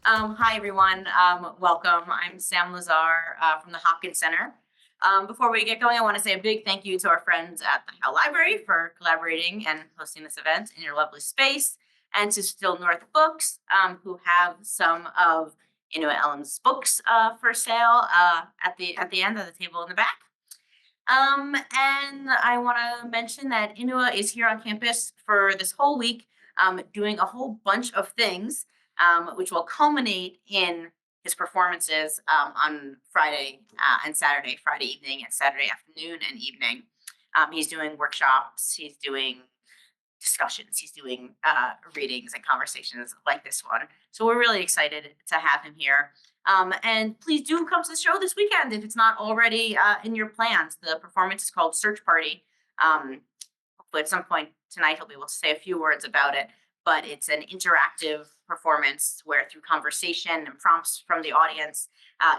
Hi, everyone. Welcome. I'm Sam Lazar from the Hopkins Center. Before we get going, I want to say a big thank you to our friends at the Howe Library for collaborating and hosting this event in your lovely space, and to Still North Books, who have some of Inua Ellams' books for sale at the end of the table in the back. And I want to mention that Inua is here on campus for this whole week, doing a whole bunch of things, which will culminate in his performances on Friday and Saturday, Friday evening and Saturday afternoon and evening. He's doing workshops, he's doing discussions, he's doing readings and conversations like this one. So we're really excited to have him here. And please do come to the show this weekend if it's not already in your plans. The performance is called Search Party. Hopefully at some point tonight he'll be able to say a few words about it, but it's an interactive performance where through conversation and prompts from the audience,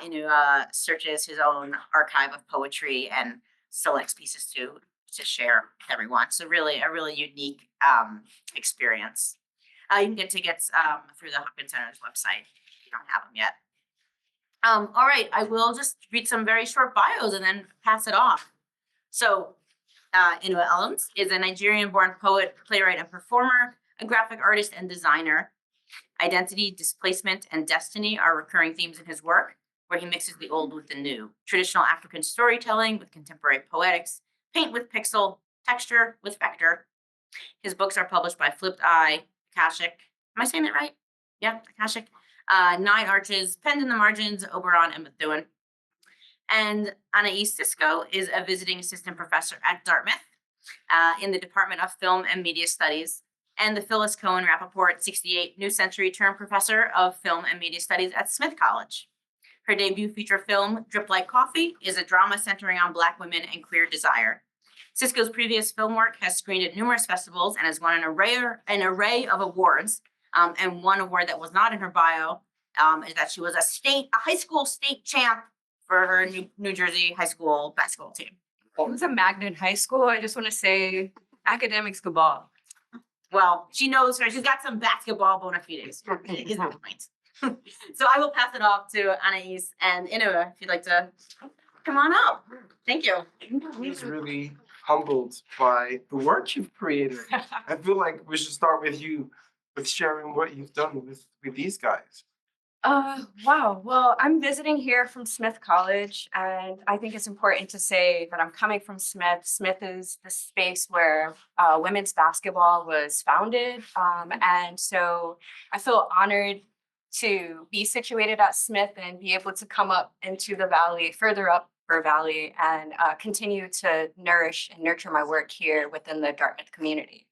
Inua searches his own archive of poetry and selects pieces to share with everyone. So really a really unique experience. You can get tickets through the Hopkins Center's website if you don't have them yet. All right, I will just read some very short bios and then pass it off. So Inua Ellams is a Nigerian-born poet, playwright, and performer, a graphic artist and designer. Identity, displacement, and destiny are recurring themes in his work, where he mixes the old with the new, traditional African storytelling with contemporary poetics, paint with pixel, texture with vector. His books are published by Flipped Eye, Akashic. Am I saying that right? Yeah, Akashic. Nine Arches, Penned in the Margins, Oberon, and Methuen. And Anaiis Cisco is a visiting assistant professor at Dartmouth in the Department of Film and Media Studies, and the Phyllis Cohen Rappaport 68 New Century Term Professor of Film and Media Studies at Smith College. Her debut feature film, Drip Like Coffee, is a drama centering on Black women and queer desire. Cisco's previous film work has screened at numerous festivals and has won an array of awards. And one award that was not in her bio is that she was a high school state champ for her New Jersey high school basketball team. It was a magnet high school. I just want to say academics cabal. Well, she knows her. She's got some basketball bona fides, is the point. So I will pass it off to Anaiis and Inua if you'd like to come on up. Thank you. He's really humbled by the work you've created. I feel like we should start with you, with sharing what you've done with these guys. Wow. Well, I'm visiting here from Smith College, and I think it's important to say that I'm coming from Smith. Smith is the space where women's basketball was founded. And so I feel honored to be situated at Smith and be able to come up into the valley, further up Burr Valley, and continue to nourish and nurture my work here within the Dartmouth community.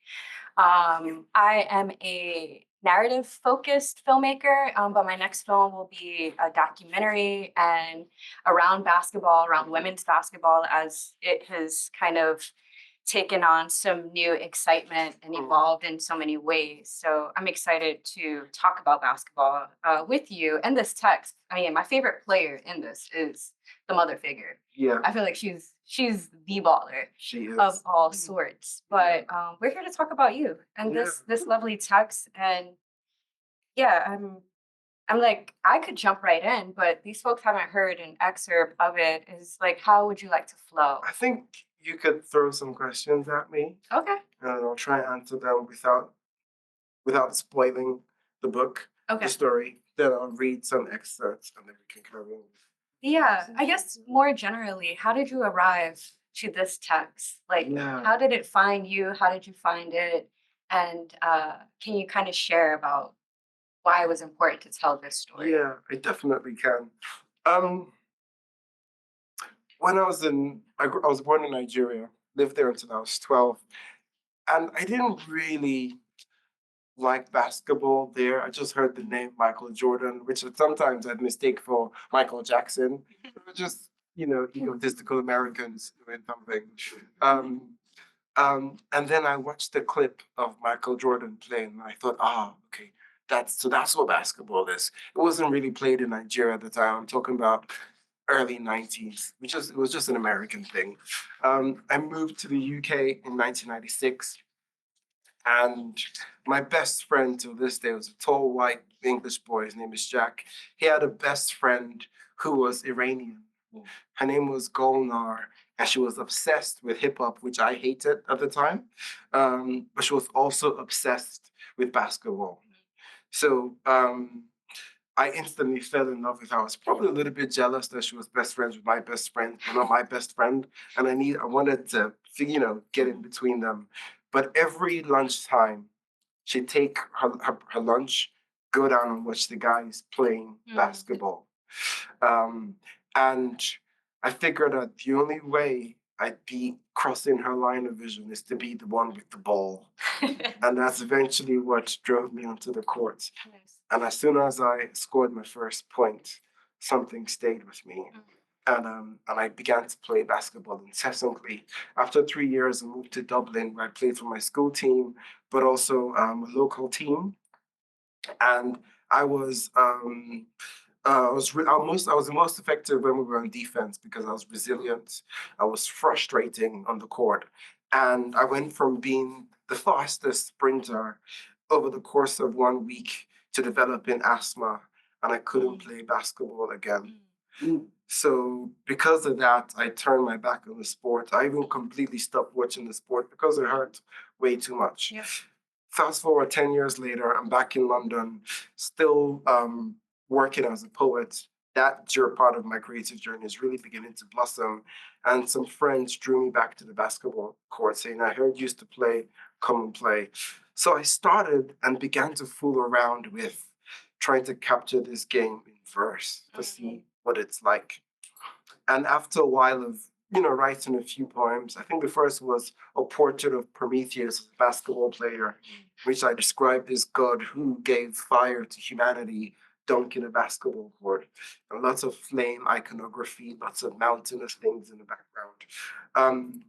I am a narrative-focused filmmaker, but my next film will be a documentary and around basketball, around women's basketball, as it has kind of taken on some new excitement and evolved in so many ways. So I'm excited to talk about basketball with you. And this text, I mean, my favorite player in this is the mother figure. Yeah, I feel like she's the baller she is. of all sorts. But we're here to talk about you and this lovely text. And yeah, I'm like, I could jump right in, but these folks haven't heard an excerpt of it. Is like, how would you like to flow? I think you could throw some questions at me, Okay. and I'll try and answer them without spoiling the book, Okay. the story. Then I'll read some excerpts, and then we can carry on. Yeah, I guess more generally, how did you arrive to this text? Like, Yeah. how did it find you? How did you find it? And can you kind of share about why it was important to tell this story? Yeah, I definitely can. When I was born in Nigeria, lived there until I was 12, and I didn't really like basketball there. I just heard the name Michael Jordan, which sometimes I'd mistake for Michael Jackson. They were just, egotistical Americans doing something. And then I watched the clip of Michael Jordan playing, and I thought, okay, that's what basketball is. It wasn't really played in Nigeria at the time. I'm talking about early 90s, it was just an American thing. I moved to the UK in 1996, and my best friend to this day was a tall white English boy. His name is Jack. He had a best friend who was Iranian. Her name was Golnar, and she was obsessed with hip hop, which I hated at the time. But she was also obsessed with basketball. So I instantly fell in love with her. I was probably a little bit jealous that she was best friends with my best friend, but not my best friend. And I wanted to, get in between them. But every lunchtime, she'd take her lunch, go down and watch the guys playing basketball. And I figured that the only way I'd be crossing her line of vision is to be the one with the ball. And that's eventually what drove me onto the court. Nice. And as soon as I scored my first point, something stayed with me. And I began to play basketball incessantly. After 3 years, I moved to Dublin, where I played for my school team, but also a local team. And I was I was the most effective when we were on defense because I was resilient. I was frustrating on the court, and I went from being the fastest sprinter over the course of 1 week to developing asthma, and I couldn't play basketball again. So because of that, I turned my back on the sport. I even completely stopped watching the sport because it hurt way too much. Yeah. Fast forward 10 years later, I'm back in London, still working as a poet. That part of my creative journey is really beginning to blossom. And some friends drew me back to the basketball court saying, I heard you used to play, come and play. So I started and began to fool around with trying to capture this game in verse to see what it's like. And after a while of writing a few poems, I think the first was a portrait of Prometheus, a basketball player, which I described as God who gave fire to humanity dunking a basketball court. And lots of flame iconography, lots of mountainous things in the background.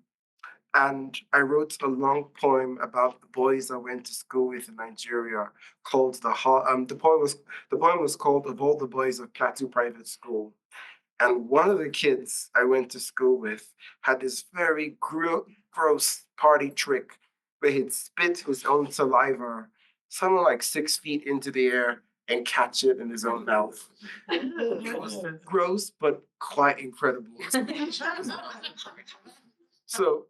And I wrote a long poem about the boys I went to school with in Nigeria called the poem was called Of All the Boys of Plateau Private School. And one of the kids I went to school with had this very gross party trick where he'd spit his own saliva something like 6 feet into the air and catch it in his own mouth. It was gross, but quite incredible. So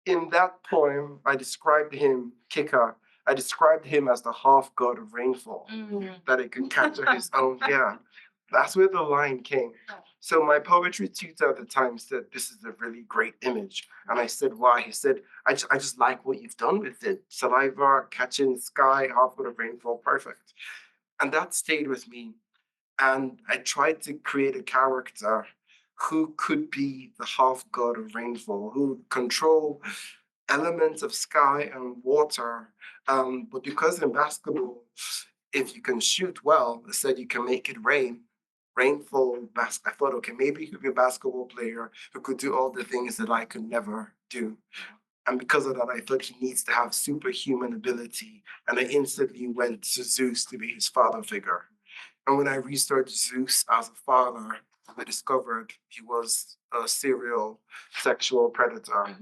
in that poem, I described him, Kika, I described him as the half-God of rainfall, that he could capture his own, That's where the line came. So my poetry tutor at the time said, this is a really great image. And I said, why? He said, I just like what you've done with it. Saliva, catching sky, half-God of rainfall, perfect. And that stayed with me. And I tried to create a character who could be the half-God of rainfall, who would control elements of sky and water. But because in basketball, if you can shoot well, they said you can make it rain. Rainfall, I thought, okay, maybe he could be a basketball player who could do all the things that I could never do. And because of that, I thought he needs to have superhuman ability. And I instantly went to Zeus to be his father figure. And when I researched Zeus as a father, I discovered he was a serial sexual predator.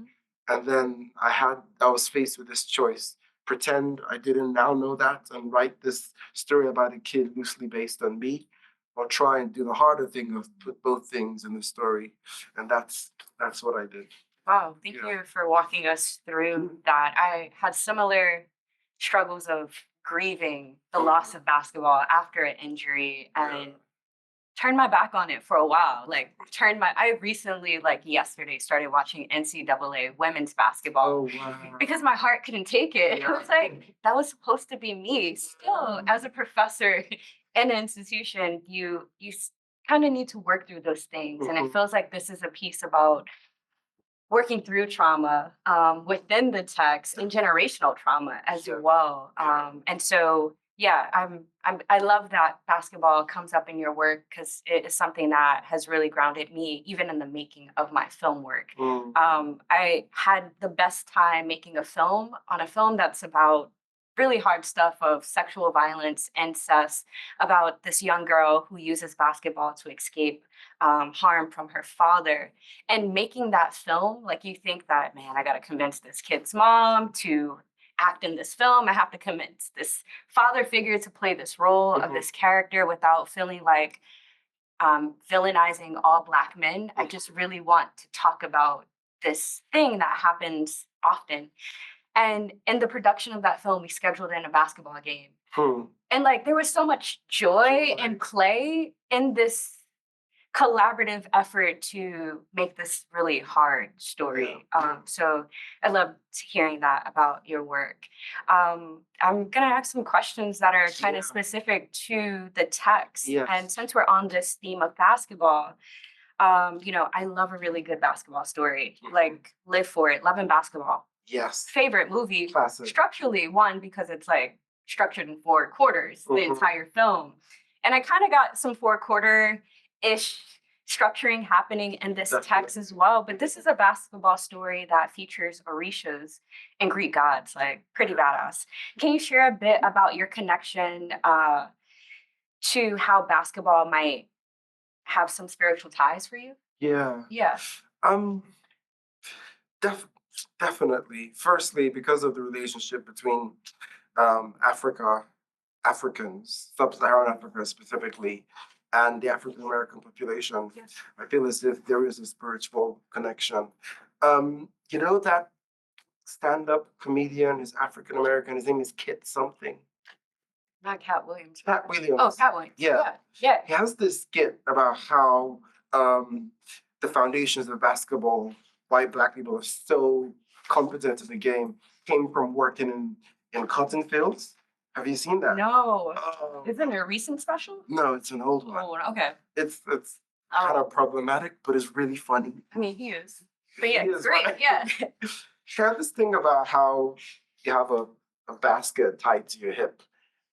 And then I was faced with this choice: pretend I didn't now know that and write this story about a kid loosely based on me, or try and do the harder thing of put both things in the story. And that's what I did. Wow, thank you for walking us through that. I had similar struggles of grieving the loss of basketball after an injury and turned my back on it for a while. I recently, yesterday, started watching NCAA women's basketball because my heart couldn't take it. Yeah. It was like, that was supposed to be me. Still, as a professor in an institution, you kind of need to work through those things. And it feels like this is a piece about working through trauma within the text and generational trauma as well. And so, I love that basketball comes up in your work because it is something that has really grounded me, even in the making of my film work. I had the best time making a film that's about really hard stuff of sexual violence, incest, about this young girl who uses basketball to escape harm from her father. And making that film, you think that, man, I got to convince this kid's mom to act in this film. I have to convince this father figure to play this role of this character without feeling like villainizing all Black men. I just really want to talk about this thing that happens often. And in the production of that film, we scheduled in a basketball game. And like there was so much joy and play in this collaborative effort to make this really hard story. So I loved hearing that about your work. I'm gonna ask some questions that are kind of specific to the text. And since we're on this theme of basketball, you know, I love a really good basketball story. Like live for it, Love and Basketball. Yes. Favorite movie. Classic. Structurally, one, because it's like structured in 4 quarters, the entire film. And I kind of got some 4-quarter-ish structuring happening in this text as well. But this is a basketball story that features Orishas and Greek gods, like pretty badass. Can you share a bit about your connection to how basketball might have some spiritual ties for you? Yeah. Definitely. Firstly, because of the relationship between Africans, sub-Saharan Africa specifically, and the African American population, I feel as if there is a spiritual connection. You know that stand-up comedian is African American. His name is Kit something. Not Cat Williams. Cat Williams. Oh, Cat Williams. Yeah. He has this skit about how the foundations of basketball, why Black people are so competent in the game, came from working in cotton fields. Have you seen that? No. Isn't it a recent special? No, it's an old one. Oh, okay. It's kind of problematic, but it's really funny. I mean, he is. But yeah, He is, great. right? Yeah. He had this thing about how you have a basket tied to your hip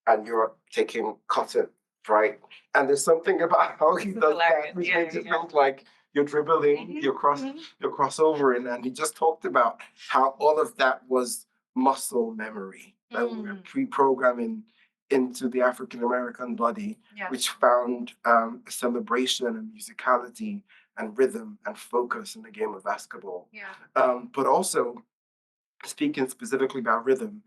and you're taking cotton, right? And there's something about how he does that, which makes it look like you're dribbling, you're crossovering, and he just talked about how all of that was muscle memory that we were pre-programming into the African American body, which found a celebration and musicality and rhythm and focus in the game of basketball. But also, speaking specifically about rhythm,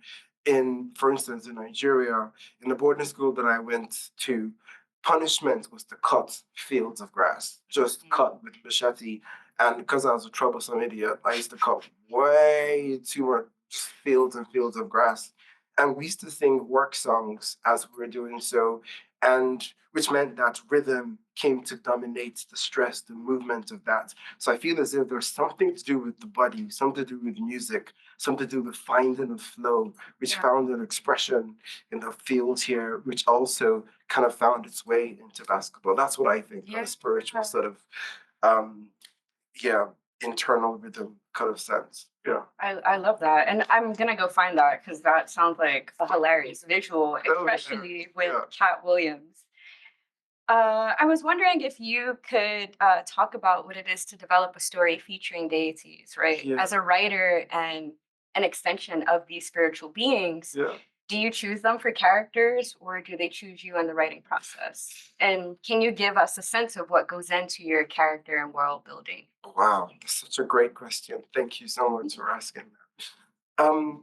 for instance, in Nigeria, in the boarding school that I went to, punishment was to cut fields of grass, just cut with machete. And because I was a troublesome idiot, I used to cut way too much fields and fields of grass. And we used to sing work songs as we were doing so, and which meant that rhythm came to dominate the stress, the movement of that. So I feel as if there's something to do with the body, something to do with music, something to do with finding a flow, which found an expression in the field here, which also kind of found its way into basketball. That's what I think, a spiritual sort of, internal rhythm kind of sense. I love that. And I'm going to go find that because that sounds like a hilarious visual, especially with Cat Williams. I was wondering if you could talk about what it is to develop a story featuring deities, right? As a writer and an extension of these spiritual beings, do you choose them for characters or do they choose you in the writing process? And can you give us a sense of what goes into your character and world building? Wow, that's such a great question. Thank you so much for asking that.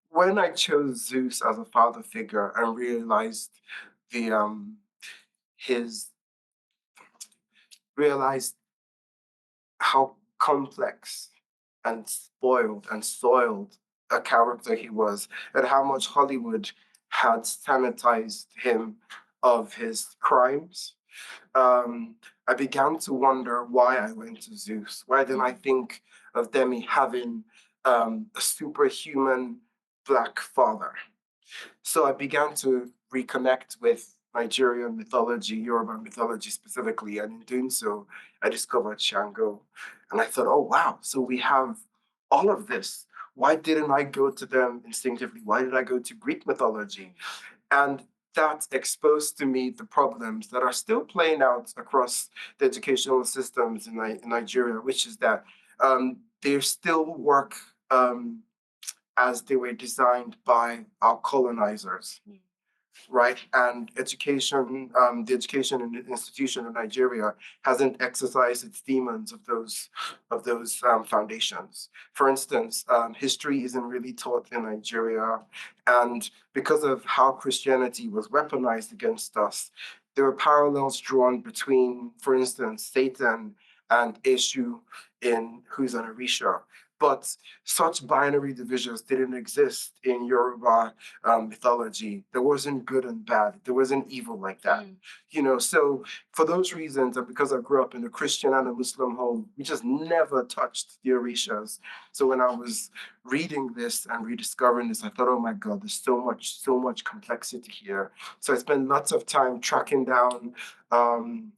When I chose Zeus as a father figure, I realized realized how complex and spoiled and soiled a character he was, and how much Hollywood had sanitized him of his crimes. I began to wonder why I went to Zeus. Why didn't I think of Demi having a superhuman Black father? So I began to reconnect with Nigerian mythology, Yoruba mythology specifically, and in doing so, I discovered Shango. And I thought, oh wow, so we have all of this. Why didn't I go to them instinctively? Why did I go to Greek mythology? And that exposed to me the problems that are still playing out across the educational systems in Nigeria, which is that they still work as they were designed by our colonizers. right? And education, the education institution in Nigeria hasn't exercised its demons of those foundations. For instance, history isn't really taught in Nigeria, and because of how Christianity was weaponized against us, there were parallels drawn between, for instance, Satan and Eshu in who's an Orisha. But such binary divisions didn't exist in Yoruba mythology. There wasn't good and bad. There wasn't evil like that. So for those reasons, and because I grew up in a Christian and a Muslim home, we just never touched the Orishas. So when I was reading this and rediscovering this, I thought, oh my God, there's so much complexity here. So I spent lots of time tracking down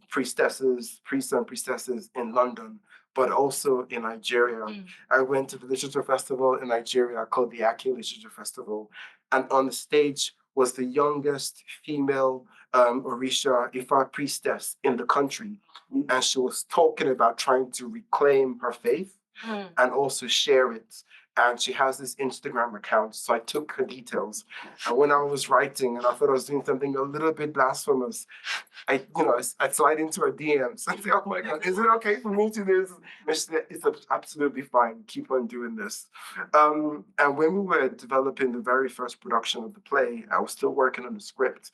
priests and priestesses in London, but also in Nigeria. I went to the literature festival in Nigeria called the Aki Literature Festival. And on the stage was the youngest female Orisha Ifa priestess in the country. And she was talking about trying to reclaim her faith and also share it. And she has this Instagram account. So I took her details. And when I was writing and I thought I was doing something a little bit blasphemous, I slide into her DMs and say, oh my God, is it okay for me to do this? And she said, it's absolutely fine. Keep on doing this. And when we were developing the very first production of the play, I was still working on the script.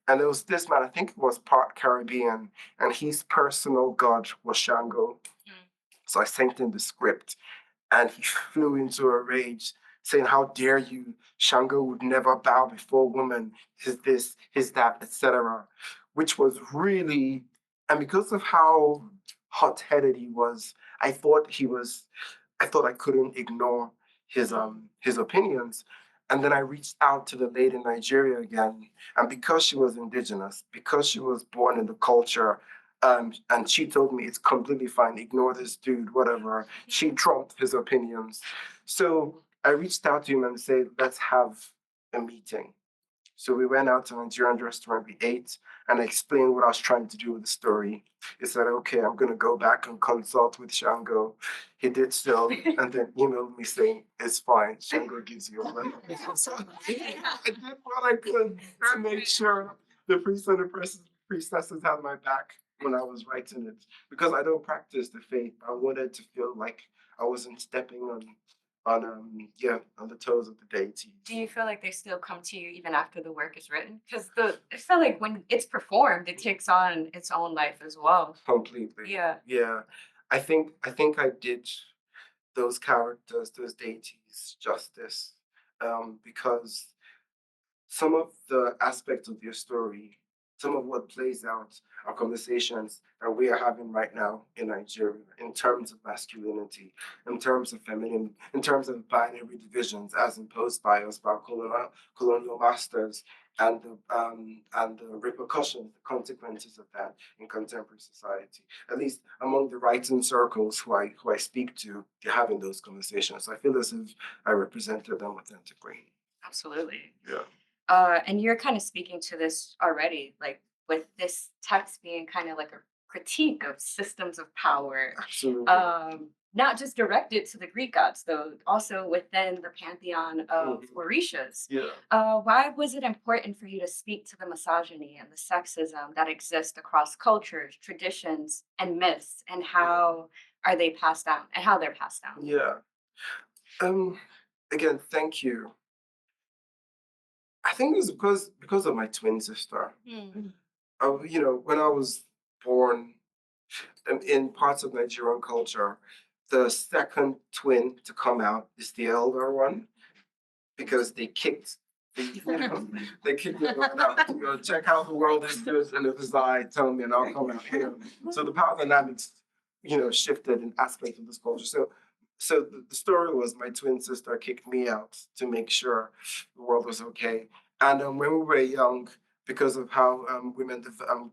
And there was this man, I think it was part Caribbean, and his personal god was Shango. So I sent him the script, and he flew into a rage, saying, how dare you? Shango would never bow before woman. His this, his that, etc. Which was really, and because of how hot-headed he was, I thought I couldn't ignore his opinions. And then I reached out to the lady in Nigeria again. And because she was indigenous, because she was born in the culture, and she told me it's completely fine, ignore this dude, whatever. She trumped his opinions. So I reached out to him and said, let's have a meeting. So we went out to a Nigerian restaurant, we ate, and I explained what I was trying to do with the story. He said, okay, I'm going to go back and consult with Shango. He did so, and then emailed me saying, it's fine, Shango gives you a money. So I did what I could to make sure the priests and the priestesses had my back when I was writing it. Because I don't practice the faith, I wanted to feel like I wasn't stepping on the toes of the deity. Do you feel like they still come to you even after the work is written? Because I feel like when it's performed, it takes on its own life as well. Completely. Yeah. Yeah. I think I did those characters, those deities justice. Because some of the aspects of your story, some of what plays out are conversations that we are having right now in Nigeria in terms of masculinity, in terms of femininity, in terms of binary divisions as imposed by us by colonial masters, and the repercussions, the consequences of that in contemporary society. At least among the writing circles who I speak to, they're having those conversations. So I feel as if I represented them authentically. Absolutely. Yeah. And you're kind of speaking to this already, like with this text being kind of like a critique of systems of power, Absolutely. not just directed to the Greek gods, though, also within the pantheon of Orishas. Yeah. Why was it important for you to speak to the misogyny and the sexism that exist across cultures, traditions, and myths, and how are they passed down and how they're passed down? Yeah. Again, thank you. I think it's because of my twin sister. When I was born in parts of Nigerian culture, the second twin to come out is the elder one because they kicked they kicked the one out. Check out the world is good, and if it's I, tell me, and I'll come out here. So the power dynamics, shifted in aspects of this culture. So the story was my twin sister kicked me out to make sure the world was okay. And when we were young, because of how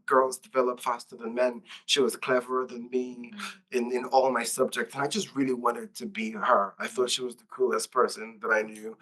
girls develop faster than men, she was cleverer than me in all my subjects. And I just really wanted to be her. I thought she was the coolest person that I knew.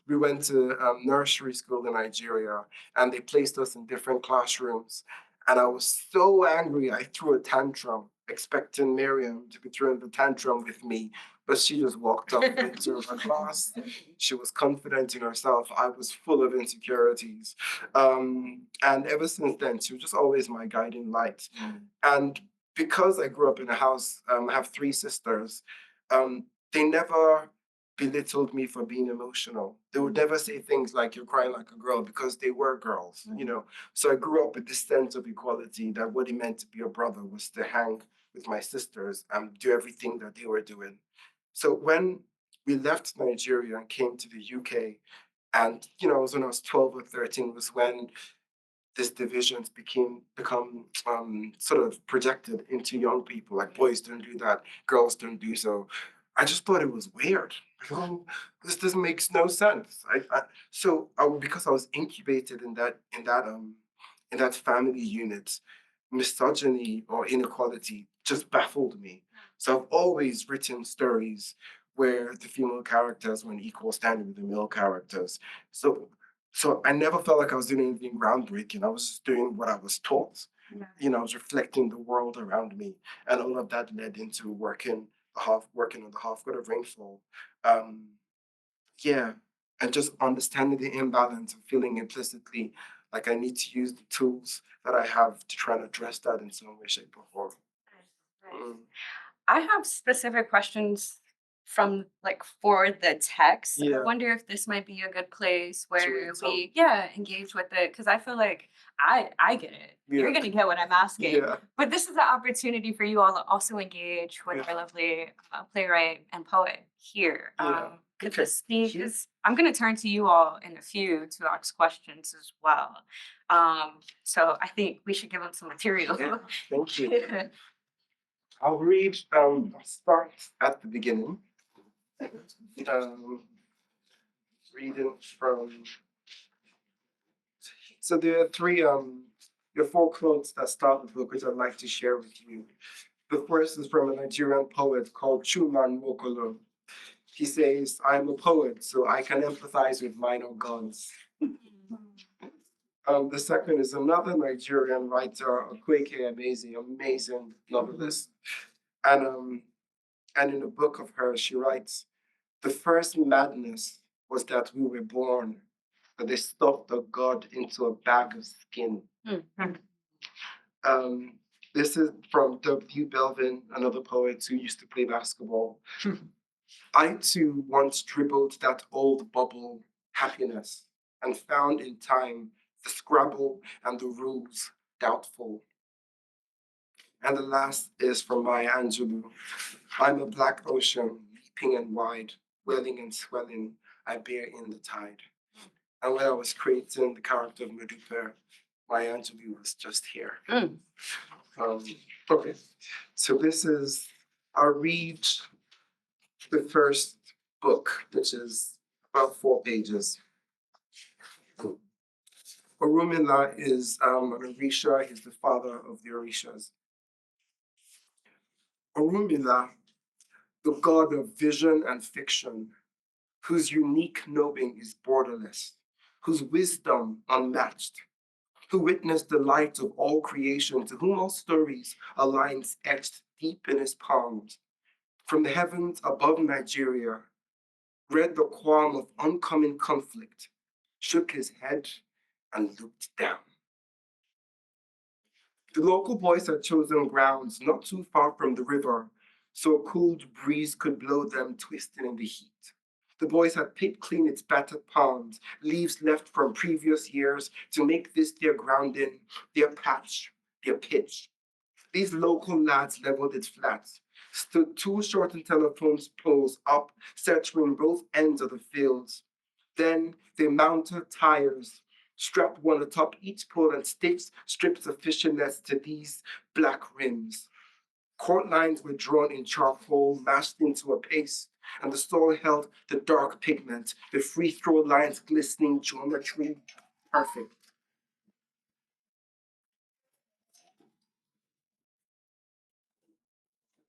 We went to nursery school in Nigeria, and they placed us in different classrooms. And I was so angry, I threw a tantrum expecting Miriam to be throwing the tantrum with me, but she just walked up into her class. She was confident in herself. I was full of insecurities. And ever since then, she was just always my guiding light. And because I grew up in a house, I have three sisters, they never belittled me for being emotional. They would never say things like, you're crying like a girl, because they were girls, you know. So I grew up with this sense of equality, that what it meant to be a brother was to hang with my sisters and do everything that they were doing. So when we left Nigeria and came to the UK, and you know, it was when I was 12 or 13, was when these divisions become sort of projected into young people, like boys don't do that, girls don't do so. I just thought it was weird. Like, oh, this makes no sense. Because I was incubated in that family unit, misogyny or inequality just baffled me. So I've always written stories where the female characters were on equal standing with the male characters. So I never felt like I was doing anything groundbreaking. I was just doing what I was taught. Yeah. You know, I was reflecting the world around me, and all of that led into working on the Half-God of Rainfall. Um, yeah, and just understanding the imbalance and feeling implicitly like I need to use the tools that I have to try and address that in some way, shape, or form. Nice. Mm. I have specific questions from like for the text. I Yeah. wonder if this might be a good place where read some. we engage with it, because I feel like I get it. You're Yeah. gonna get what I'm asking. Yeah. But this is an opportunity for you all to also engage with Yeah. our lovely playwright and poet here. Yeah. Could Okay. this be? Because I'm gonna turn to you all in a few to ask questions as well. So I think we should give them some material. Yeah. Thank you. I'll read, I'll start at the beginning. Reading from, so there are four quotes that start the book, which I'd like to share with you. The first is from a Nigerian poet called Chuman Mokolo. He says, I'm a poet, so I can empathize with minor gods. The second is another Nigerian writer, Kweke Emezi, amazing novelist. And in a book of hers, she writes, the first madness was that we were born, that they stuffed a god into a bag of skin. This is from W. Belvin, another poet who used to play basketball. I too once dribbled that old bubble, happiness, and found in time the scrabble and the rules doubtful. And the last is from Maya Angelou. I'm a black ocean, leaping and wide, welling and swelling, I bear in the tide. And when I was creating the character of Medupe, Maya Angelou was just here. Okay, so I'll read the first book, which is about 4 pages. Orunmila is an Orisha. He's the father of the Orishas. Orunmila, the god of vision and fiction, whose unique knowing is borderless, whose wisdom unmatched, who witnessed the light of all creation, to whom all stories are lines etched deep in his palms. From the heavens above Nigeria, read the qualm of oncoming conflict, shook his head, and looked down. The local boys had chosen grounds not too far from the river, so a cooled breeze could blow them twisting in the heat. The boys had picked clean its battered palms, leaves left from previous years, to make this their grounding, their patch, their pitch. These local lads leveled it flat, stood 2 shortened telephone poles up, centering both ends of the fields. Then they mounted tires, strapped one atop each pole, and stitched strips of fishing nets to these black rims. Court lines were drawn in charcoal, mashed into a paste, and the soil held the dark pigment, the free throw lines glistening, geometry perfect.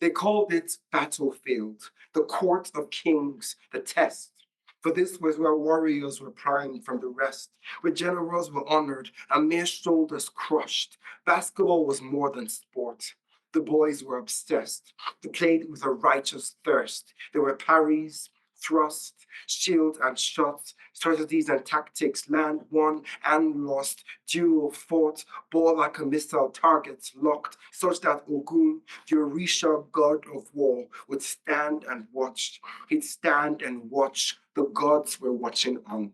They called it battlefield, the court of kings, the test. For this was where warriors were primed from the rest, where generals were honored and mere shoulders crushed. Basketball was more than sport. The boys were obsessed. They played with a righteous thirst. There were parries, thrusts, shield and shots, strategies and tactics, land won and lost, duel fought, ball like a missile, targets locked, such that Ogun, the Orisha god of war, would stand and watch. He'd stand and watch. The gods were watching on.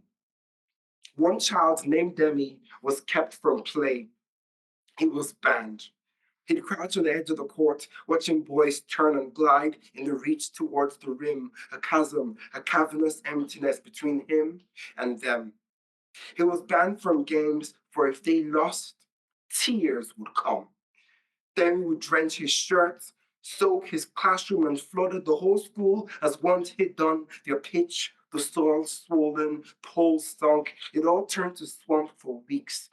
One child named Demi was kept from play. He was banned. He'd crouch on the edge of the court, watching boys turn and glide in the reach towards the rim, a chasm, a cavernous emptiness between him and them. He was banned from games, for if they lost, tears would come. Then he would drench his shirts, soak his classroom, and flooded the whole school as once he'd done. Their pitch, the soil swollen, poles sunk, it all turned to swamp for weeks.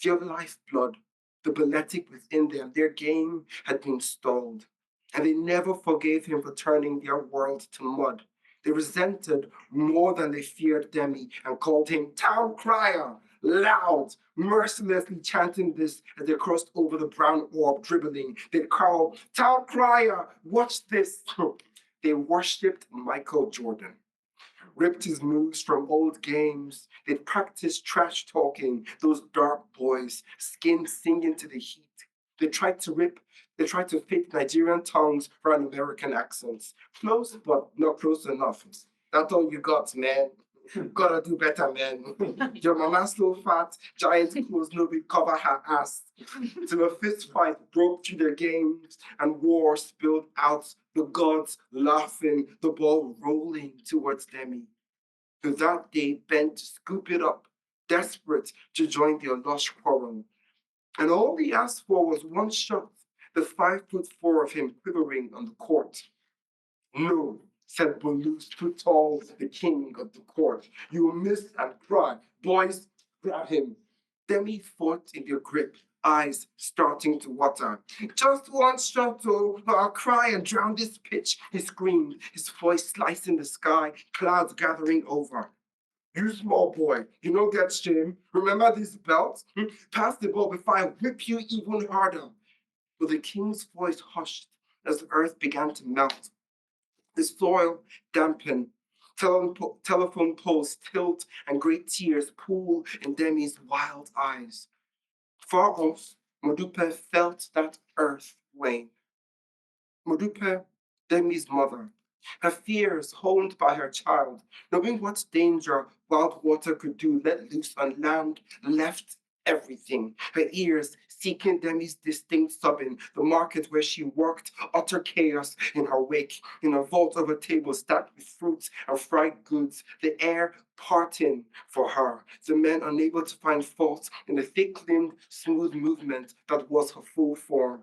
Their lifeblood, the balletic within them, their game had been stalled. And they never forgave him for turning their world to mud. They resented more than they feared Demi and called him town crier, loud, mercilessly chanting this as they crossed over the brown orb, dribbling. They'd call, town crier, watch this. They worshipped Michael Jordan, ripped his moves from old games. They'd practiced trash talking, those dark boys, skin singing to the heat. They tried to fit Nigerian tongues for an American accents. Close, but not close enough. That's all you got, man. Gotta do better, man. Your mama's so fat, giant clothes no big cover her ass. Till a fist fight broke through their games and war spilled out, the gods laughing, the ball rolling towards Demi. To that day bent to scoop it up, desperate to join their lush quarrel. And all he asked for was one shot, the 5'4" of him quivering on the court. No, said Bolus, too tall, the king of the court. You will miss and cry. Boys, grab him. Demi fought in their grip, eyes starting to water. Just one shot, oh, I'll cry and drown this pitch, he screamed, his voice slicing the sky, clouds gathering over. You small boy, you don't get shame. Remember this belt? Pass the ball before I whip you even harder. But the king's voice hushed as the earth began to melt. The soil dampened, telephone poles tilt, and great tears pool in Demi's wild eyes. Far off, Modupe felt that earth wane. Modupe, Demi's mother, her fears honed by her child, knowing what danger wild water could do let loose on land, left everything. Her ears seeking Demi's distinct sobbing, the market where she worked, utter chaos in her wake, in a vault of a table stacked with fruits and fried goods, the air parting for her, the men unable to find fault in the thick-limbed, smooth movement that was her full form.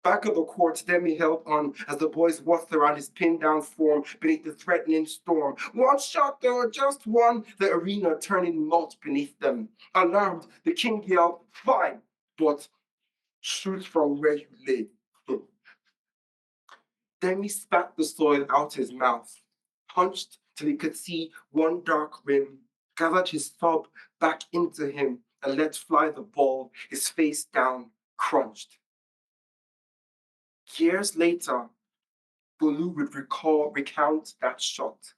Back of the court, Demi held on as the boys watched around his pinned down form beneath the threatening storm. One shot, though, just one, the arena turning malt beneath them. Alarmed, the king yelled, fine, but shoot from where you lay. Demi spat the soil out his mouth, hunched till he could see one dark rim, gathered his sob back into him and let fly the ball, his face down, crunched. Years later, Bolu would recount that shot,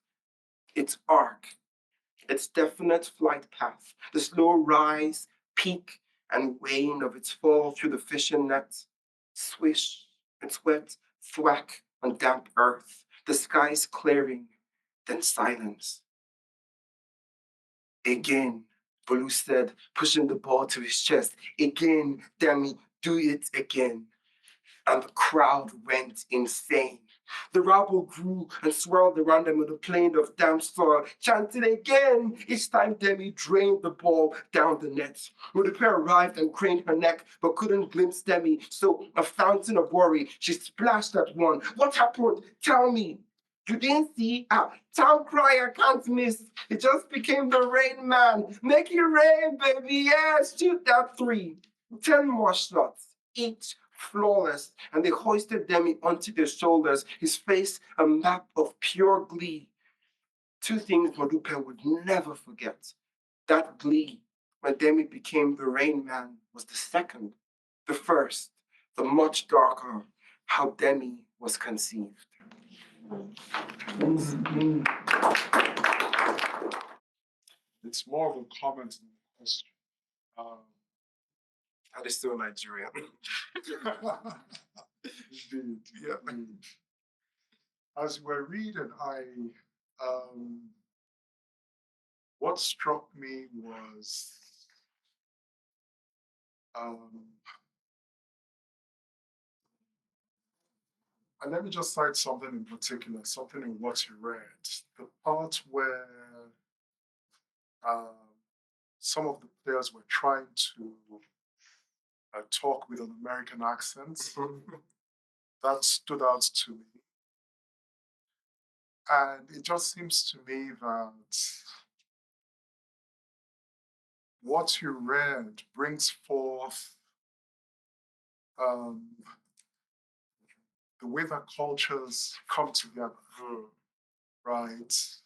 its arc, its definite flight path, the slow rise, peak, and wane of its fall through the fishing net, swish, its wet thwack on damp earth, the skies clearing, then silence. Again, Bolu said, pushing the ball to his chest. Again, Demi, do it again. And the crowd went insane. The rabble grew and swirled around them with a plain of damp soil, chanting again. Each time Demi drained the ball down the net. Modupe arrived and craned her neck, but couldn't glimpse Demi, so a fountain of worry, she splashed at one. What happened? Tell me. You didn't see? Town crier can't miss. It just became the rain man. Make it rain, baby. Yes, shoot that 3. 10 more shots, each flawless, and they hoisted Demi onto their shoulders, his face a map of pure glee. 2 things Modupe would never forget. That glee, when Demi became the rain man, was the second. The first, the much darker how Demi was conceived. It's more of a comment than a question. And it's still Nigerian. Indeed, Yeah. indeed. As we're reading, what struck me was and let me just cite something in particular, something in what you read. The part where some of the players were trying to talk with an American accent. That stood out to me. And it just seems to me that what you read brings forth the way that cultures come together, right?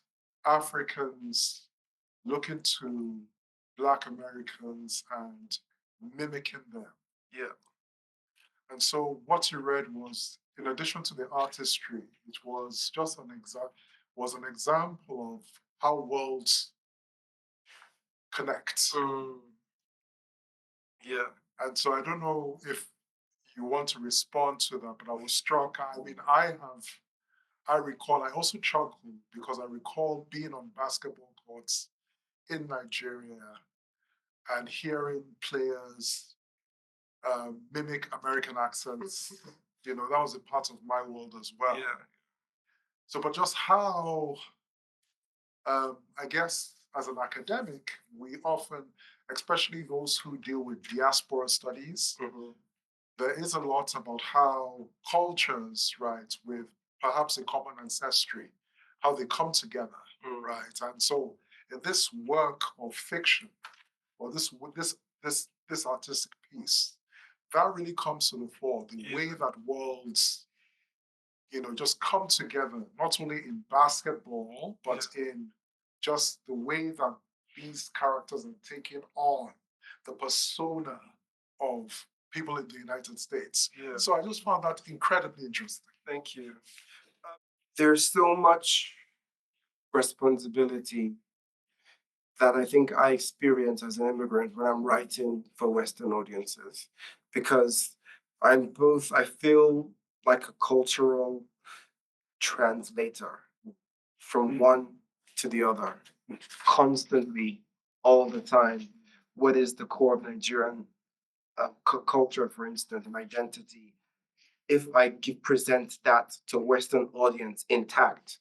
Africans looking to Black Americans and mimicking them. Yeah. And so what you read was, in addition to the artistry, it was just an example of how worlds connect. Yeah. And so I don't know if you want to respond to that, but I was struck. I mean, I recall, I also chuckled because I recall being on basketball courts in Nigeria and hearing players mimic American accents. You know, that was a part of my world as well. Yeah. So, but just how, I guess, as an academic, we often, especially those who deal with diaspora studies, there is a lot about how cultures, right, with perhaps a common ancestry, how they come together, right? And so, in this work of fiction, or this artistic piece, that really comes to the fore. The way that worlds, you know, just come together, not only in basketball, but in just the way that these characters are taking on the persona of people in the United States. Yeah. So I just found that incredibly interesting. Thank you. There's so much responsibility that I think I experience as an immigrant when I'm writing for Western audiences, because I feel like a cultural translator from one to the other, constantly, all the time. What is the core of Nigerian culture, for instance, and identity? If I present that to a Western audience intact,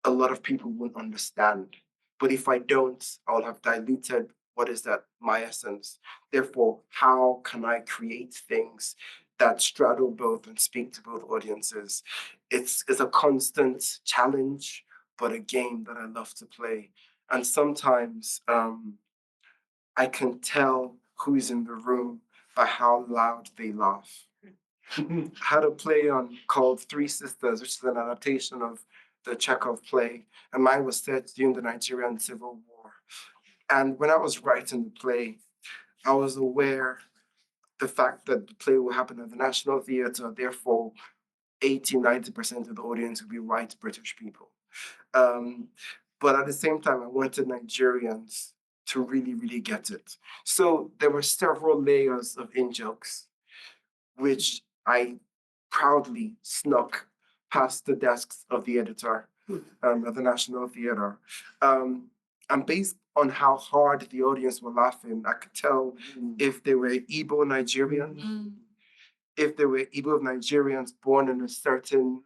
a lot of people won't understand. But if I don't, I'll have diluted what is that, my essence. Therefore, how can I create things that straddle both and speak to both audiences? It's a constant challenge, but a game that I love to play. And sometimes I can tell who's in the room by how loud they laugh. I had a play called Three Sisters, which is an adaptation of the Chekhov play, and mine was set during the Nigerian Civil War. And when I was writing the play, I was aware the fact that the play will happen at the National Theatre, therefore 80-90% of the audience will be white British people. But at the same time, I wanted Nigerians to really, really get it. So there were several layers of in-jokes, which I proudly snuck past the desks of the editor at the National Theatre. And based on how hard the audience were laughing, I could tell if they were Igbo Nigerians, if they were Igbo Nigerians born in a certain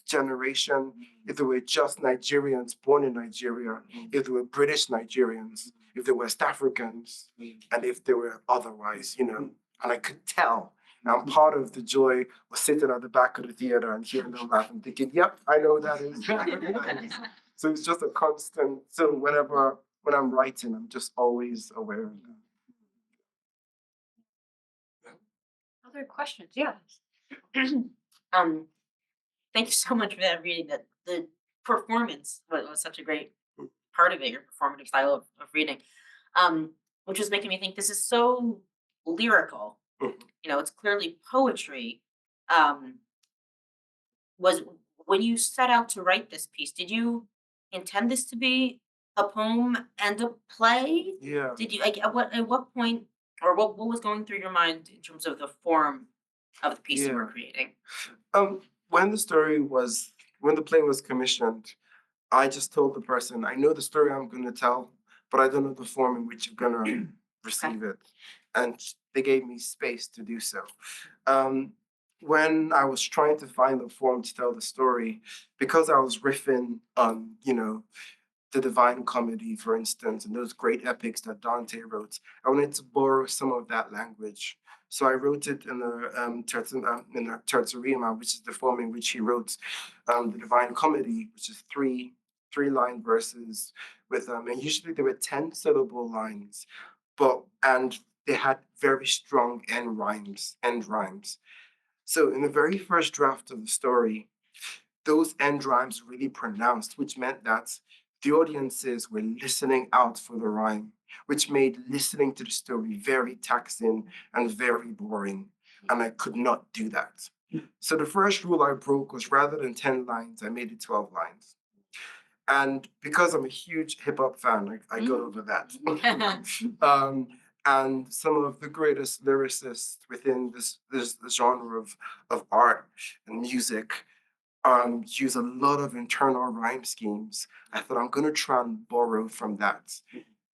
generation, if they were just Nigerians born in Nigeria, if they were British Nigerians, if they were West Africans, and if they were otherwise, you know, and I could tell. And part of the joy was sitting at the back of the theater and hearing them laugh and thinking, yep, I know what that is. So it's just a constant, so when I'm writing, I'm just always aware of that. Other questions? Yeah. Thank you so much for that reading. That the performance was such a great part of it, your performative style of reading, which was making me think this is so lyrical. Mhm. It's clearly poetry. Um, was when you set out to write this piece, did you intend this to be a poem and a play? Yeah. Did you like at what point or what was going through your mind in terms of the form of the piece you were Yeah. creating? Um, when the story was when the play was commissioned, I just told the person, I know the story I'm going to tell, but I don't know the form in which you're going to receive it. And they gave me space to do so. Um, when I was trying to find the form to tell the story, because I was riffing on, the Divine Comedy, for instance, and those great epics that Dante wrote, I wanted to borrow some of that language. So I wrote it in the terza which is the form in which he wrote the Divine Comedy, which is three-line verses with and usually there were 10-syllable lines, and they had very strong end rhymes. So in the very first draft of the story, those end rhymes really pronounced, which meant that the audiences were listening out for the rhyme, which made listening to the story very taxing and very boring. And I could not do that. So the first rule I broke was rather than 10 lines, I made it 12 lines. And because I'm a huge hip hop fan, I got over that. And some of the greatest lyricists within this genre of art and music use a lot of internal rhyme schemes. I thought I'm going to try and borrow from that.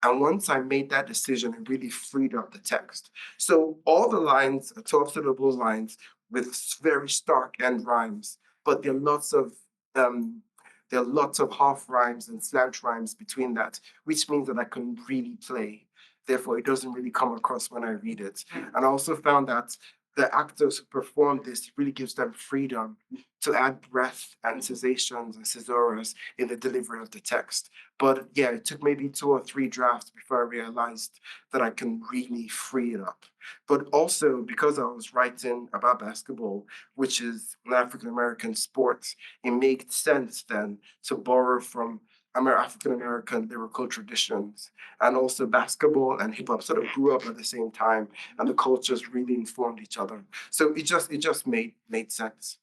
And once I made that decision, it really freed up the text. So all the lines are 12-syllable lines with very stark end rhymes, but um, there are lots of half rhymes and slant rhymes between that, which means that I can really play. Therefore, it doesn't really come across when I read it. And I also found that the actors who perform this really gives them freedom to add breath and cessations and caesuras in the delivery of the text. But yeah, it took maybe 2 or 3 drafts before I realized that I can really free it up. But also because I was writing about basketball, which is an African American sport, it made sense then to borrow from African American lyrical traditions. And also basketball and hip hop sort of grew up at the same time, and the cultures really informed each other. So it just made sense.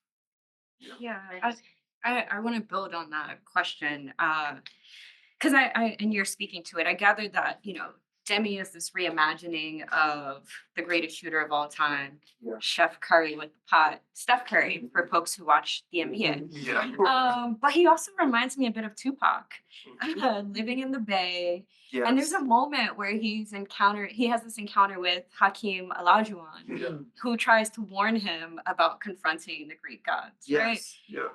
Yeah, I want to build on that question because and you're speaking to it. I gathered that Demi is this reimagining of the greatest shooter of all time, Yeah. Chef Curry with the pot, Steph Curry for folks who watch the NBA. Yeah. But he also reminds me a bit of Tupac, living in the Bay. Yes. And there's a moment where he has this encounter with Hakeem Olajuwon, Yeah. who tries to warn him about confronting the Greek gods, right? Yes. Yeah.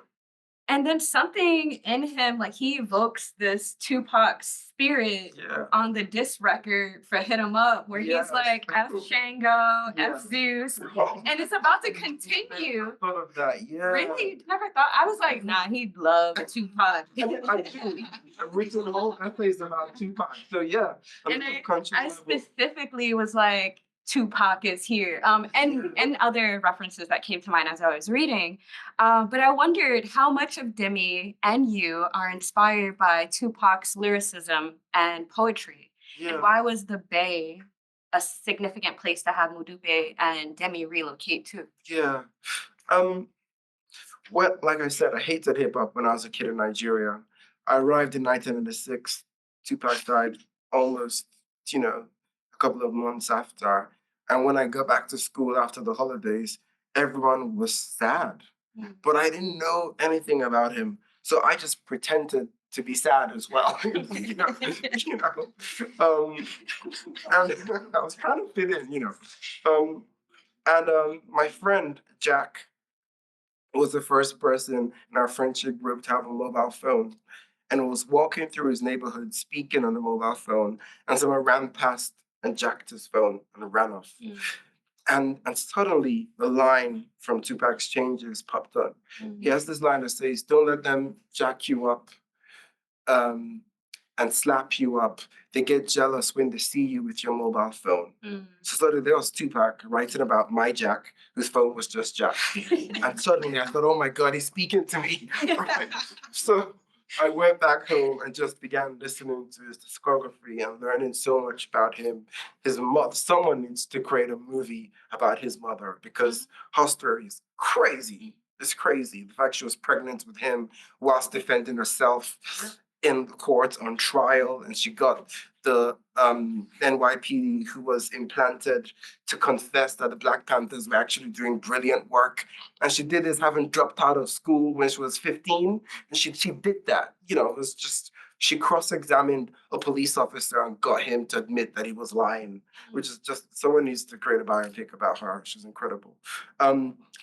And then something in him, like he evokes this Tupac spirit Yeah. on the diss record for Hit 'Em Up, where Yes. he's like F Shango, Yeah. F Zeus, and it's about to continue. Thought of that. Yeah. Really? You never thought? I was like, nah, he'd love Tupac. I do. I've written whole essays about Tupac. So yeah. And I specifically was like, Tupac is here, and other references that came to mind as I was reading. But I wondered how much of Demi and you are inspired by Tupac's lyricism and poetry, and why was the Bay a significant place to have Mudupe and Demi relocate to? Yeah. Well, like I said, I hated hip hop when I was a kid in Nigeria. I arrived in 1996. Tupac died almost, a couple of months after. And when I got back to school after the holidays, everyone was sad. But I didn't know anything about him. So I just pretended to be sad as well. And I was trying to fit in. My friend Jack was the first person in our friendship group to have a mobile phone and was walking through his neighborhood speaking on the mobile phone, and someone ran past and jacked his phone and ran off. And suddenly the line from Tupac's Changes popped up. He has this line that says, "Don't let them jack you up and slap you up. They get jealous when they see you with your mobile phone." So suddenly there was Tupac writing about my Jack, whose phone was just jacked. And suddenly I thought, oh my God, he's speaking to me. Right? So I went back home and just began listening to his discography and learning so much about him. His mother, someone needs to create a movie about his mother because her story is crazy. It's crazy. The fact she was pregnant with him whilst defending herself in the court on trial, and she got the NYPD who was implanted to confess that the Black Panthers were actually doing brilliant work. And she did this having dropped out of school when she was 15. And she did that. You know, it was just, she cross-examined a police officer and got him to admit that he was lying, which is just, someone needs to create a biopic about her. She's incredible.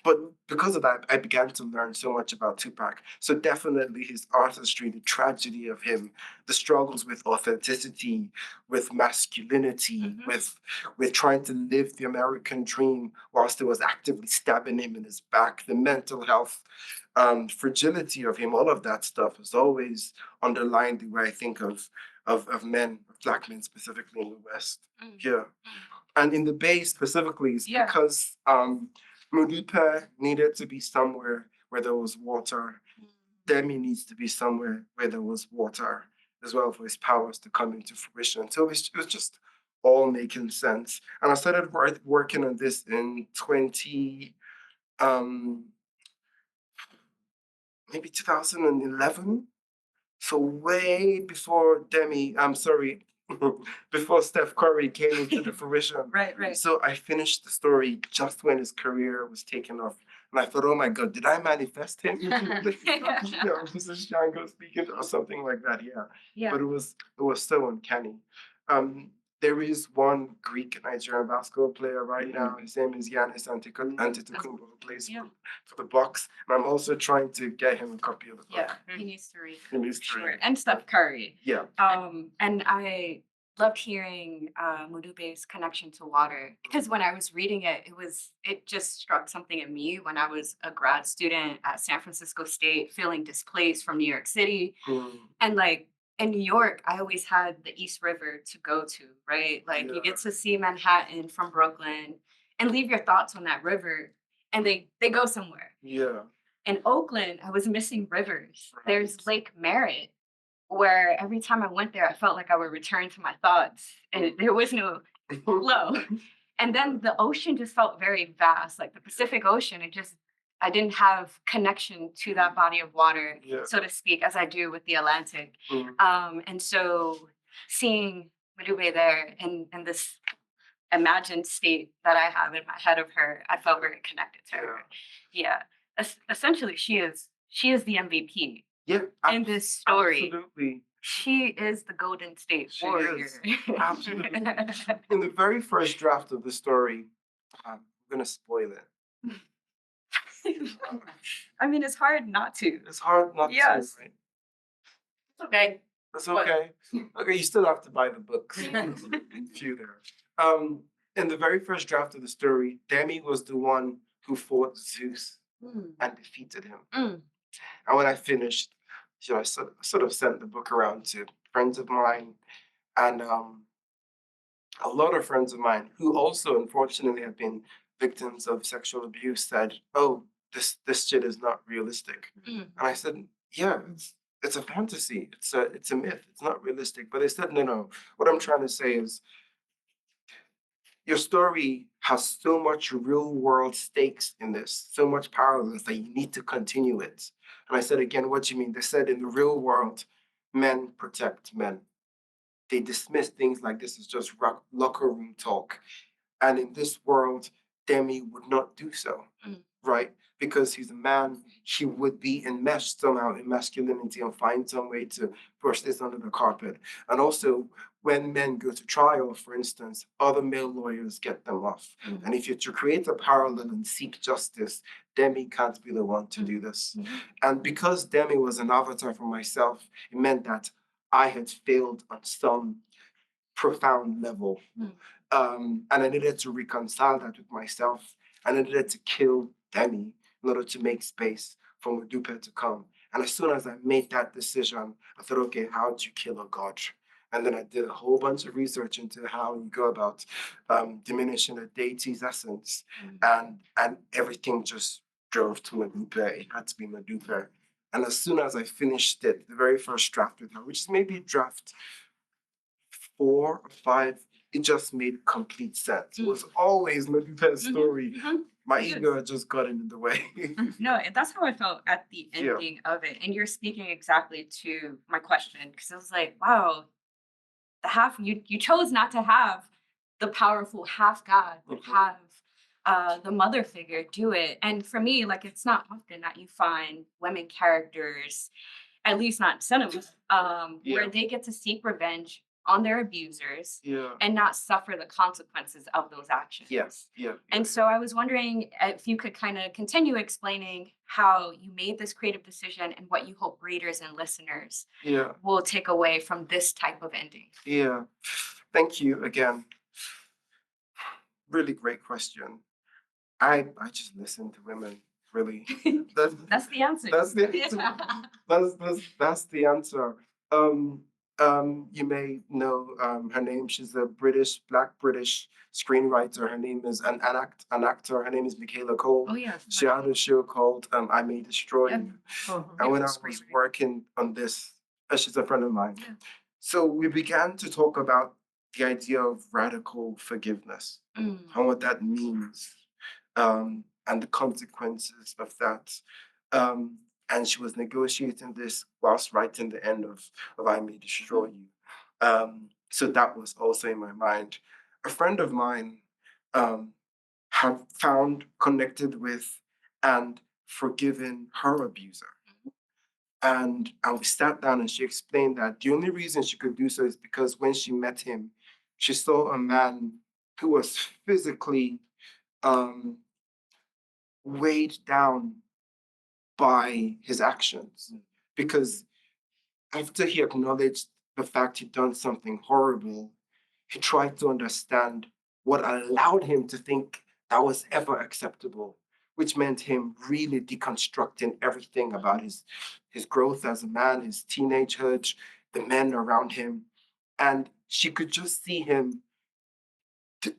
But because of that, I began to learn so much about Tupac. So definitely his artistry, the tragedy of him, the struggles with authenticity, with masculinity, with trying to live the American dream whilst it was actively stabbing him in his back, the mental health, fragility of him, all of that stuff has always underlined the way I think of men, of Black men specifically in the West. Yeah. And in the Bay specifically, it's because Mudupe needed to be somewhere where there was water. Demi needs to be somewhere where there was water as well for his powers to come into fruition. So it was just all making sense. And I started working on this in maybe 2011. So way before before Steph Curry came into the fruition. Right. So I finished the story just when his career was taking off. And I thought, oh my God, did I manifest him? This is Django speaking or something like that, yeah. But it was so uncanny. There is one Greek Nigerian basketball player right now. His name is Giannis Antetokounmpo, who plays for the Bucks. And I'm also trying to get him a copy of the book. Yeah, he needs to read. He needs to read. And Steph Curry. Yeah. And I loved hearing Mudube's connection to water because when I was reading it, it just struck something in me when I was a grad student at San Francisco State, feeling displaced from New York City, and like. In New York, I always had the East River to go to, right? Like you get to see Manhattan from Brooklyn and leave your thoughts on that river and they go somewhere. Yeah. In Oakland, I was missing rivers. Right. There's Lake Merritt, where every time I went there, I felt like I would return to my thoughts and there was no flow. And then the ocean just felt very vast, like the Pacific Ocean. I didn't have connection to that body of water, so to speak, as I do with the Atlantic. And so seeing Mudube there in this imagined state that I have in my head of her, I felt very connected to her. Yeah. Essentially, she is the MVP in this story. Absolutely. She is the Golden State Warrior. Absolutely. In the very first draft of the story, I'm going to spoil it. I mean, it's hard not to. It's hard not to, right? It's okay. That's okay. Okay, you still have to buy the books. Few there. In the very first draft of the story, Demi was the one who fought Zeus and defeated him. And when I finished, I sort of sent the book around to friends of mine, and a lot of friends of mine who also, unfortunately, have been victims of sexual abuse said, "Oh, this shit is not realistic." And I said, "Yeah, it's a fantasy. It's a myth. It's not realistic." But they said, "No. What I'm trying to say is, your story has so much real world stakes in this, so much parallels that you need to continue it." And I said, "Again, what do you mean?" They said, "In the real world, men protect men. They dismiss things like this as just locker room talk. And in this world, Demi would not do so, right? Because he's a man, he would be enmeshed somehow in masculinity and find some way to push this under the carpet. And also, when men go to trial, for instance, other male lawyers get them off. And if you're to create a parallel and seek justice, Demi can't be the one to do this. And because Demi was an avatar for myself, it meant that I had failed on some profound level. And I needed to reconcile that with myself. And I needed to kill Demi in order to make space for Mudupe to come. And as soon as I made that decision, I thought, okay, how do you kill a god? And then I did a whole bunch of research into how you go about diminishing a deity's essence. And everything just drove to Mudupe. It had to be Mudupe. And as soon as I finished it, the very first draft with her, which is maybe draft 4 or 5, it just made complete sense. It was always Nadipa's story. My ego just got in the way. No, and that's how I felt at the ending of it. And you're speaking exactly to my question, because I was like, wow, you chose not to have the powerful half God, but have the mother figure do it. And for me, like, it's not often that you find women characters, at least not in cinema, where they get to seek revenge on their abusers and not suffer the consequences of those actions. And so I was wondering if you could kind of continue explaining how you made this creative decision and what you hope readers and listeners will take away from this type of ending. Thank you again. Really great question. I just listen to women, really. That's the answer. That's the answer. That's the answer. You may know her name. She's a Black British screenwriter. Her name is an actor. Her name is Michaela Cole. Oh yeah. She had a show called I May Destroy You. And when I was working on this, she's a friend of mine. So we began to talk about the idea of radical forgiveness and what that means, and the consequences of that. And she was negotiating this whilst writing the end of I May Destroy You. So that was also in my mind. A friend of mine had connected with, and forgiven her abuser. And we sat down and she explained that the only reason she could do so is because when she met him, she saw a man who was physically weighed down by his actions. Because after he acknowledged the fact he'd done something horrible, he tried to understand what allowed him to think that was ever acceptable, which meant him really deconstructing everything about his growth as a man, his teenagehood, the men around him. And she could just see him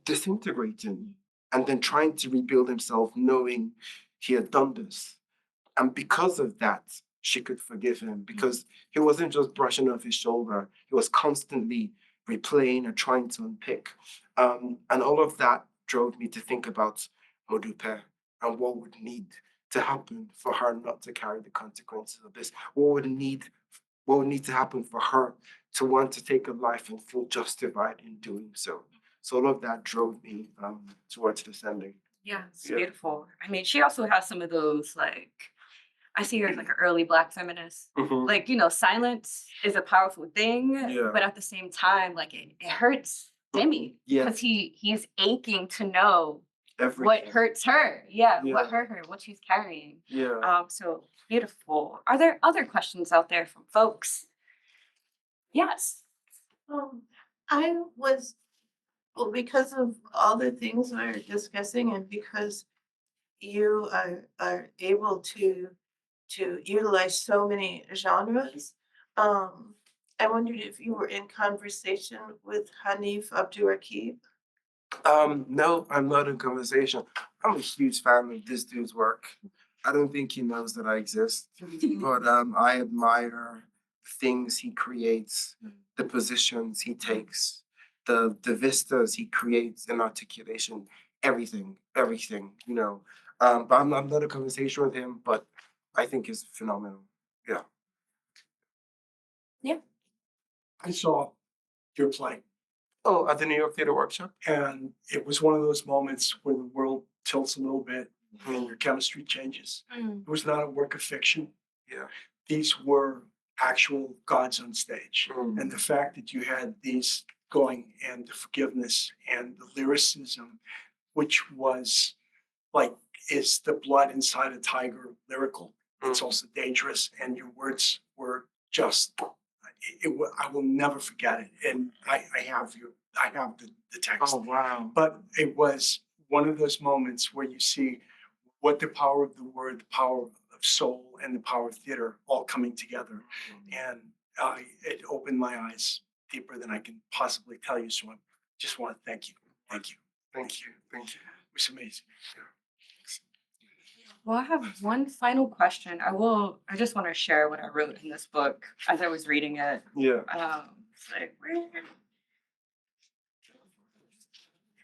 disintegrating and then trying to rebuild himself, knowing he had done this. And because of that, she could forgive him, because he wasn't just brushing off his shoulder. He was constantly replaying and trying to unpick. And all of that drove me to think about Modupe and what would need to happen for her not to carry the consequences of this. What would need to happen for her to want to take a life and feel justified in doing so. So all of that drove me towards this ending. Yeah, it's beautiful. I mean, she also has some of those, like, I see her as like an early Black feminist. Like, silence is a powerful thing, but at the same time, like, it hurts Demi because he's aching to know what hurts her. What hurt her, what she's carrying. So beautiful. Are there other questions out there from folks? Yes. I was, well, because of all the things we're discussing, and because you are able to utilize so many genres, I wondered if you were in conversation with Hanif Abdurraqib. No, I'm not in conversation. I'm a huge fan of this dude's work. I don't think he knows that I exist, but I admire the things he creates, the positions he takes, the vistas he creates in articulation, everything, But I'm not in conversation with him, but I think it's phenomenal. I saw your play, Oh, at the New York Theater Workshop? and it was one of those moments where the world tilts a little bit and your chemistry changes. It was not a work of fiction. These were actual gods on stage. And the fact that you had these going, and the forgiveness and the lyricism, which was like, is the blood inside a tiger lyrical? It's also dangerous, and your words were just, I will never forget it. And I have the text. Oh, wow. But it was one of those moments where you see what the power of the word, the power of soul, and the power of theater all coming together. And it opened my eyes deeper than I can possibly tell you. So I just want to thank you. Thank you. Thank you. It was amazing. Well, I have one final question. I just want to share what I wrote in this book as I was reading it. Yeah. It's like,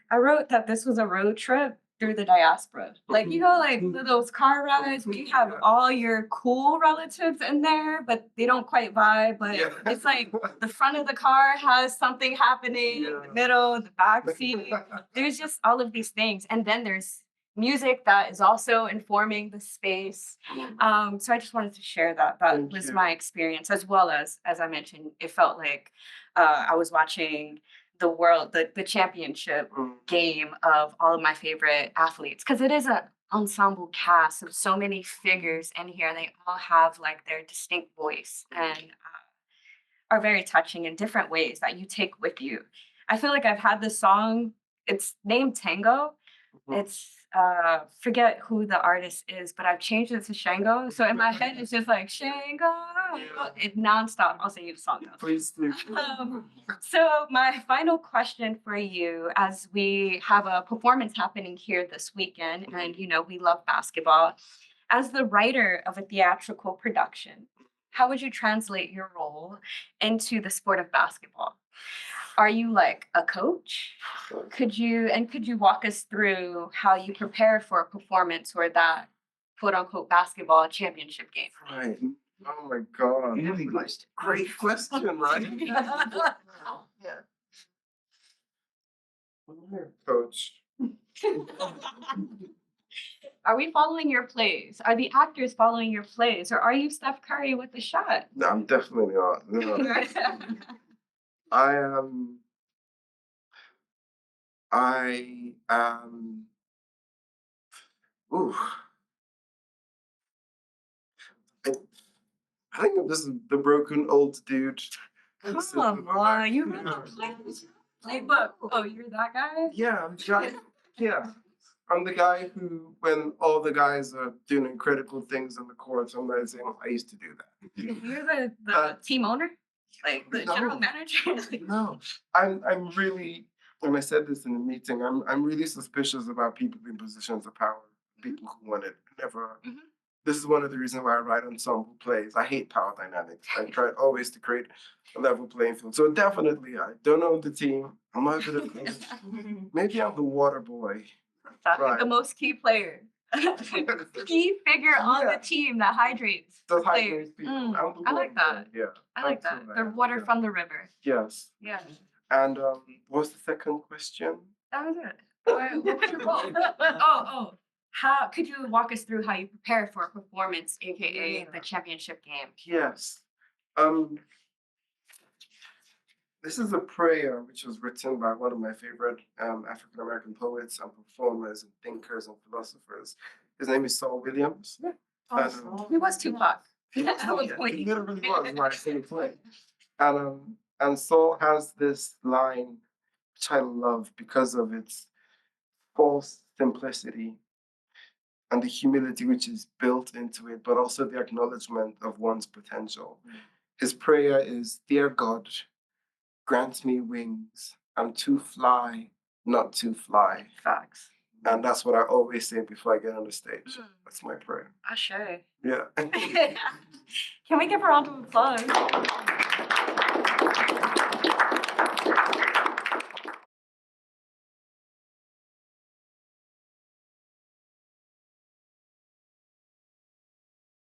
I wrote that this was a road trip through the diaspora. Like, like those car rides where you have all your cool relatives in there, but they don't quite vibe. But Yeah. it's like the front of the car has something happening, the middle, the back seat. There's just all of these things. And then there's music that is also informing the space. So I just wanted to share that. That Thank was you. my experience, as well as I mentioned, it felt like I was watching the championship game of all of my favorite athletes, because it is an ensemble cast of so many figures in here. They all have like their distinct voice and are very touching in different ways that you take with you. I feel like I've had this song, it's named Tango. It's forget who the artist is, but I've changed it to Shango. So in my head, it's just like Shango. It nonstop. I'll sing you the song though. Please do. So my final question for you, as we have a performance happening here this weekend, and we love basketball, as the writer of a theatrical production, how would you translate your role into the sport of basketball? Are you like a coach? Could you walk us through how you prepare for a performance or that quote unquote basketball championship game? Right. Oh my God. Great question, right? Yeah. Coach. Are we following your plays? Are the actors following your plays? Or are you Steph Curry with the shot? No, I'm definitely not. No. I am. Ooh. I think I'm just the broken old dude. Come on, you read the playbook. Oh, you're that guy? Yeah, I'm the guy. Yeah. I'm the guy who, when all the guys are doing incredible things on the court, I'm like saying, I used to do that. You're the team owner? Like the No. general manager? No. I'm really, and I said this in a meeting, I'm really suspicious about people in positions of power, people who want it. Never. This is one of the reasons why I write ensemble plays. I hate power dynamics. I try always to create a level playing field. So definitely, I don't own the team. I'm not good at this. Maybe I'm the water boy. That's Right. the most key player. Key figure on the team that hydrates Does players. hydrate people. I'm the I water like that. boy. Yeah. I like that. The water from the river. Yes. Yeah. And what's the second question? That was it. What was your role? Oh. How could you walk us through how you prepare for a performance, aka the championship game? Yes. This is a prayer which was written by one of my favorite African American poets and performers and thinkers and philosophers. His name is Saul Williams. He was Tupac. He literally was right in the play. And Saul has this line which I love because of its false simplicity and the humility which is built into it, but also the acknowledgement of one's potential. His prayer is, "Dear God, grant me wings. I'm too fly, not too fly." Facts. And that's what I always say before I get on the stage. That's my prayer. Ashe. Yeah. Can we give a round of applause?